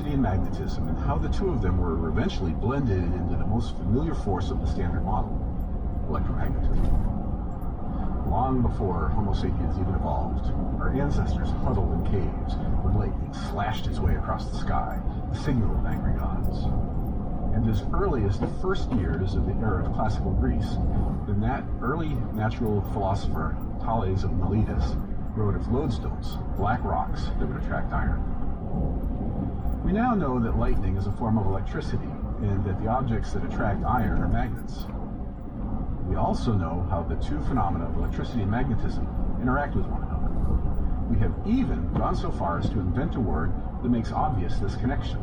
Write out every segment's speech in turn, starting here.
electricity and magnetism, and how the two of them were eventually blended into the most familiar force of the Standard Model, electromagnetism. Long before Homo sapiens even evolved, our ancestors huddled in caves when lightning slashed its way across the sky, the signal of angry gods. And as early as the first years of the era of classical Greece, then that early natural philosopher Thales of Miletus wrote of lodestones, black rocks that would attract iron. We now know that lightning is a form of electricity, and that the objects that attract iron are magnets. We also know how the two phenomena of electricity and magnetism interact with one another. We have even gone so far as to invent a word that makes obvious this connection.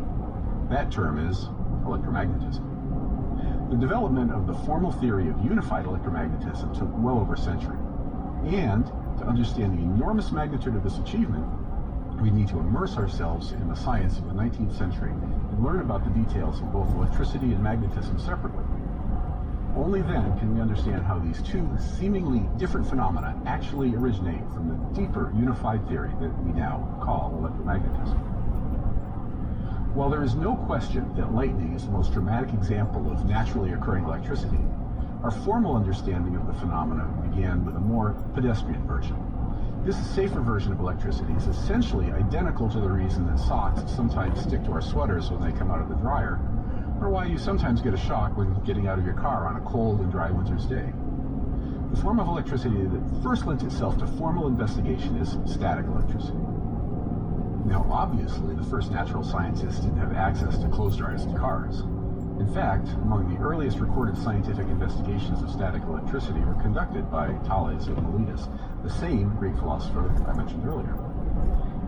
That term is electromagnetism. The development of the formal theory of unified electromagnetism took well over a century. And to understand the enormous magnitude of this achievement, we need to immerse ourselves in the science of the 19th century and learn about the details of both electricity and magnetism separately. Only then can we understand how these two seemingly different phenomena actually originate from the deeper unified theory that we now call electromagnetism. While there is no question that lightning is the most dramatic example of naturally occurring electricity, our formal understanding of the phenomena began with a more pedestrian version. This safer version of electricity is essentially identical to the reason that socks sometimes stick to our sweaters when they come out of the dryer, or why you sometimes get a shock when getting out of your car on a cold and dry winter's day. The form of electricity that first lent itself to formal investigation is static electricity. Now, obviously, the first natural scientists didn't have access to clothes dryers and cars. In fact, among the earliest recorded scientific investigations of static electricity were conducted by Thales of Miletus, the same Greek philosopher I mentioned earlier.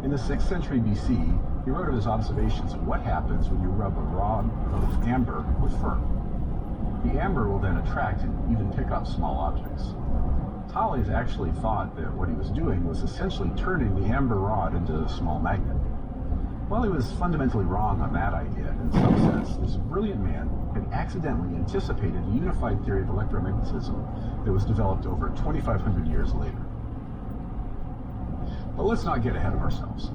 In the 6th century BC, he wrote of his observations of what happens when you rub a rod of amber with fur. The amber will then attract and even pick up small objects. Thales actually thought that what he was doing was essentially turning the amber rod into a small magnet. While he was fundamentally wrong on that idea, in some sense, this brilliant man had accidentally anticipated a unified theory of electromagnetism that was developed over 2,500 years later. But let's not get ahead of ourselves.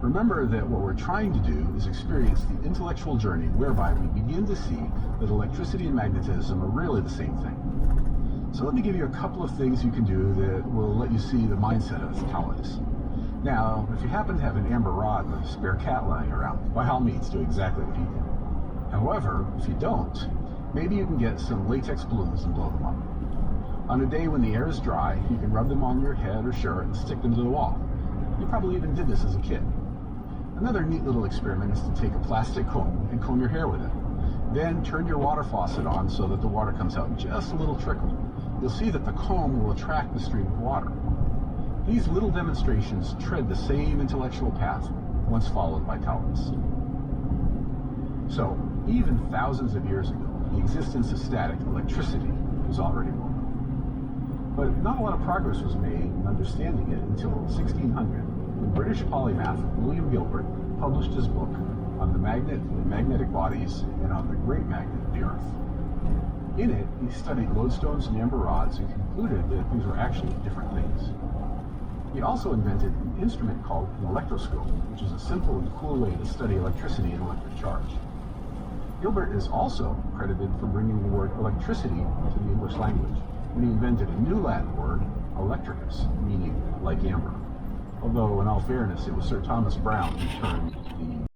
Remember that what we're trying to do is experience the intellectual journey whereby we begin to see that electricity and magnetism are really the same thing. So let me give you a couple of things you can do that will let you see the mindset of Thales. Now, if you happen to have an amber rod with a spare cat lying around, by all means do exactly what he did. However, if you don't, maybe you can get some latex balloons and blow them up. On a day when the air is dry, you can rub them on your head or shirt and stick them to the wall. You probably even did this as a kid. Another neat little experiment is to take a plastic comb and comb your hair with it. Then turn your water faucet on so that the water comes out in just a little trickle. You'll see that the comb will attract the stream of water. These little demonstrations tread the same intellectual path once followed by Thales. So, even thousands of years ago, the existence of static electricity was already known. But not a lot of progress was made in understanding it until 1600, when British polymath William Gilbert published his book on the magnet and magnetic bodies and on the great magnet of the Earth. In it, he studied lodestones and amber rods and concluded that these were actually different things. He also invented an instrument called an electroscope, which is a simple and cool way to study electricity and electric charge. Gilbert is also credited for bringing the word electricity to the English language, when he invented a new Latin word, electricus, meaning like amber. Although, in all fairness, it was Sir Thomas Browne who termed